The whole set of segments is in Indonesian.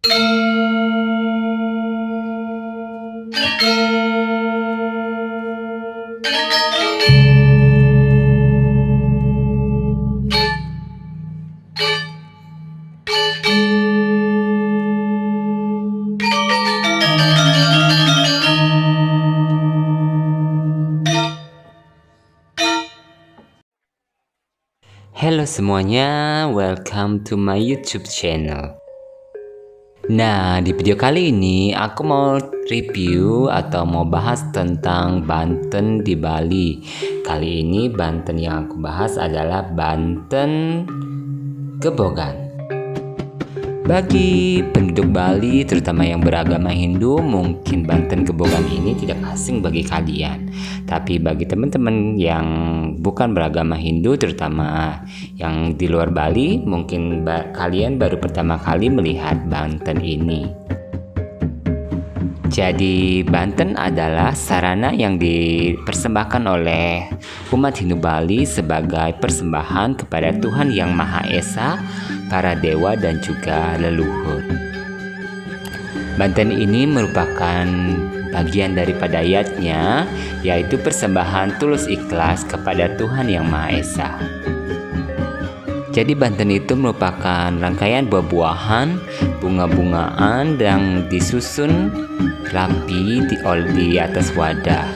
Halo semuanya, welcome to my YouTube channel. Nah, di video kali ini aku mau review atau mau bahas tentang Banten di Bali. Kali ini Banten yang aku bahas adalah Banten Gebogan. Bagi penduduk Bali, terutama yang beragama Hindu, mungkin Banten Gebogan ini tidak asing bagi kalian. Tapi bagi teman-teman yang bukan beragama Hindu, terutama yang di luar Bali, mungkin kalian baru pertama kali melihat Banten ini. Jadi Banten adalah sarana yang dipersembahkan oleh umat Hindu Bali sebagai persembahan kepada Tuhan Yang Maha Esa, para dewa dan juga leluhur. Banten ini merupakan bagian daripada ayatnya, yaitu persembahan tulus ikhlas kepada Tuhan Yang Maha Esa. Jadi Banten itu merupakan rangkaian buah-buahan, bunga-bungaan yang disusun rapi di atas wadah.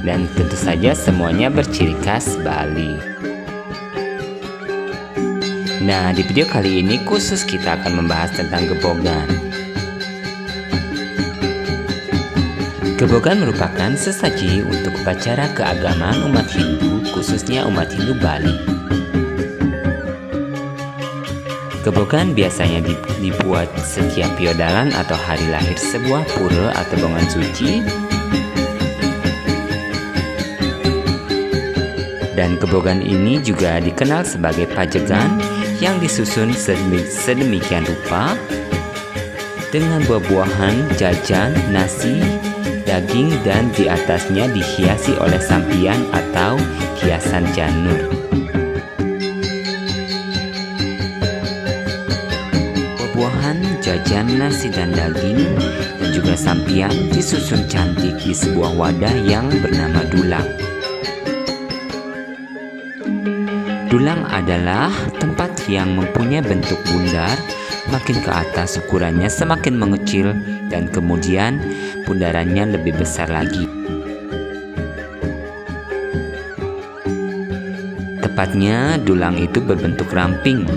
Dan tentu saja semuanya berciri khas Bali. Nah, di video kali ini khusus kita akan membahas tentang Gebogan. Gebogan merupakan sesaji untuk upacara keagamaan umat Hindu, khususnya umat Hindu Bali. Gebogan biasanya dibuat setiap piodalan atau hari lahir sebuah pura atau bangunan suci. Dan Gebogan ini juga dikenal sebagai pajegan yang disusun sedemikian rupa dengan buah-buahan, jajan, nasi, daging, dan di atasnya dihiasi oleh sampian atau hiasan janur. Buah-buahan, jajan, nasi, dan daging, dan juga sampian disusun cantik di sebuah wadah yang bernama dulang. Dulang adalah tempat yang mempunyai bentuk bundar, makin ke atas ukurannya semakin mengecil dan kemudian bundarannya lebih besar lagi. Tepatnya dulang itu berbentuk ramping,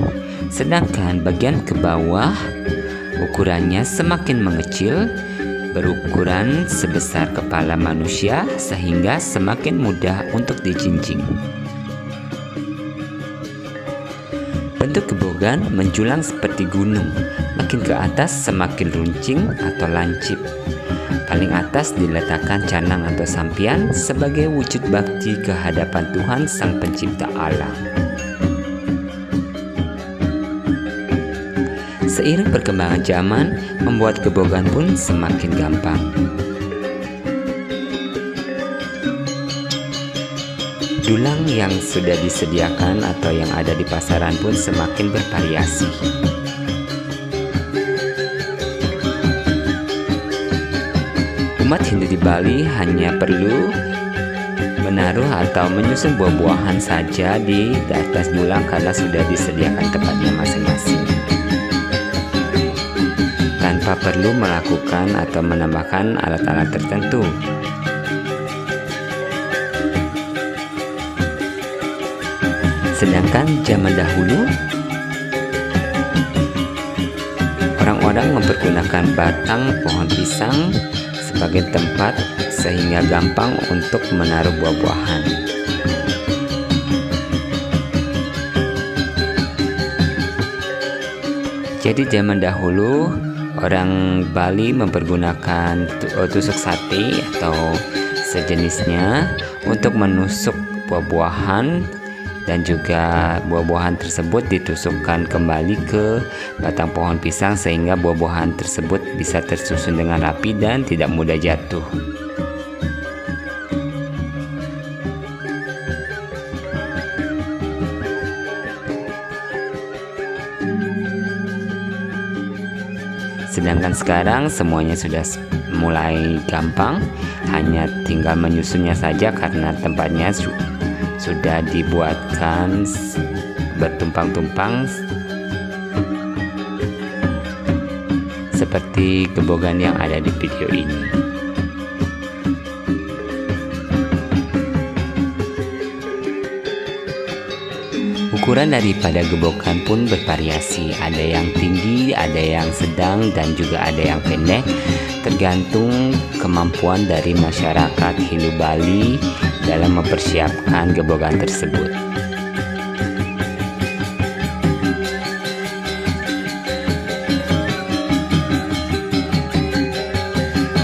sedangkan bagian ke bawah ukurannya semakin mengecil, berukuran sebesar kepala manusia sehingga semakin mudah untuk dijinjing. Bentuk Gebogan menjulang seperti gunung, makin ke atas semakin runcing atau lancip. Paling atas diletakkan canang atau sampian sebagai wujud bakti ke hadapan Tuhan Sang Pencipta alam. Seiring perkembangan zaman, membuat Gebogan pun semakin gampang. Dulang yang sudah disediakan atau yang ada di pasaran pun semakin bervariasi. Umat Hindu di Bali hanya perlu menaruh atau menyusun buah-buahan saja di atas dulang karena sudah disediakan tempatnya masing-masing, tanpa perlu melakukan atau menambahkan alat-alat tertentu. Sedangkan zaman dahulu, orang-orang mempergunakan batang pohon pisang sebagai tempat sehingga gampang untuk menaruh buah-buahan. Jadi zaman dahulu orang Bali mempergunakan tusuk sate atau sejenisnya untuk menusuk buah-buahan, dan juga buah-buahan tersebut ditusukkan kembali ke batang pohon pisang sehingga buah-buahan tersebut bisa tersusun dengan rapi dan tidak mudah jatuh. Sedangkan sekarang semuanya sudah mulai gampang, hanya tinggal menyusunnya saja karena tempatnya sudah dibuatkan bertumpang-tumpang seperti gebogan yang ada di video ini. Ukuran daripada gebogan pun bervariasi, ada yang tinggi, ada yang sedang, dan juga ada yang pendek, tergantung kemampuan dari masyarakat Hilu Bali dalam mempersiapkan gebogan tersebut.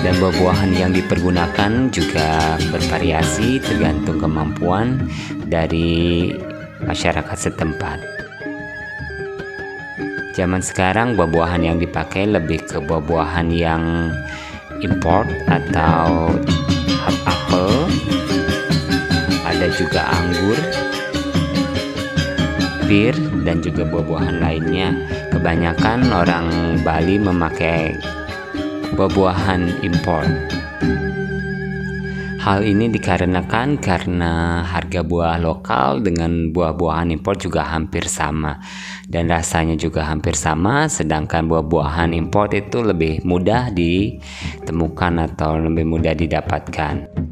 Dan buah-buahan yang dipergunakan juga bervariasi tergantung kemampuan dari masyarakat setempat. Zaman sekarang buah-buahan yang dipakai lebih ke buah-buahan yang import atau apel, ada juga anggur, pir, dan juga buah-buahan lainnya. Kebanyakan orang Bali memakai buah-buahan impor. Hal ini dikarenakan karena harga buah lokal dengan buah-buahan impor juga hampir sama dan rasanya juga hampir sama, sedangkan buah-buahan impor itu lebih mudah ditemukan atau lebih mudah didapatkan.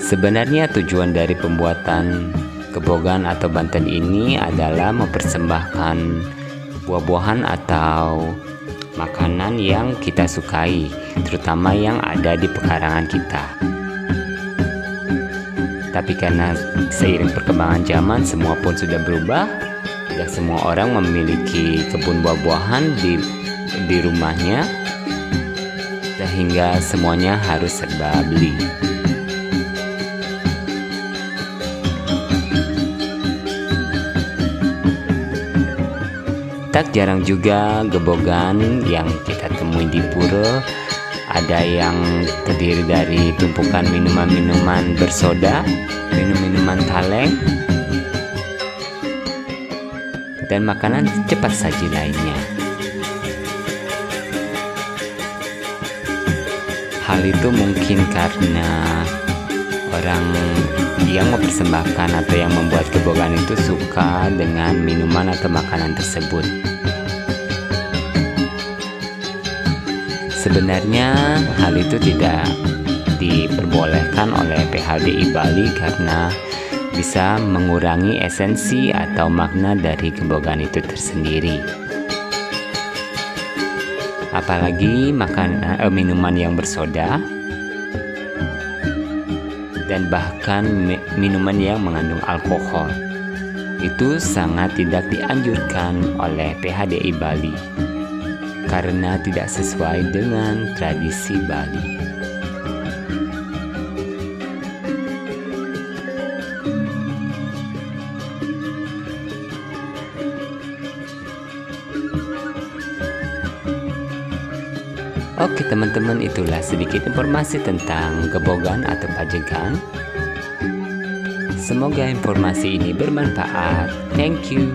Sebenarnya tujuan dari pembuatan gebogan atau banten ini adalah mempersembahkan buah-buahan atau makanan yang kita sukai, terutama yang ada di pekarangan kita. Tapi karena seiring perkembangan zaman semua pun sudah berubah, tidak semua orang memiliki kebun buah-buahan di rumahnya, sehingga semuanya harus serba beli. Tak jarang juga gebogan yang kita temui di pura ada yang terdiri dari tumpukan minuman-minuman bersoda, minum-minuman kaleng, dan makanan cepat saji lainnya. Hal itu mungkin karena orang yang mempersembahkan atau yang membuat gebogan itu suka dengan minuman atau makanan tersebut. Sebenarnya hal itu tidak diperbolehkan oleh PHDI Bali karena bisa mengurangi esensi atau makna dari gebogan itu tersendiri. Apalagi minuman yang bersoda dan bahkan minuman yang mengandung alkohol itu sangat tidak dianjurkan oleh PHDI Bali karena tidak sesuai dengan tradisi Bali. Oke teman-teman, itulah sedikit informasi tentang gebogan atau pajegan. Semoga informasi ini bermanfaat. Thank you.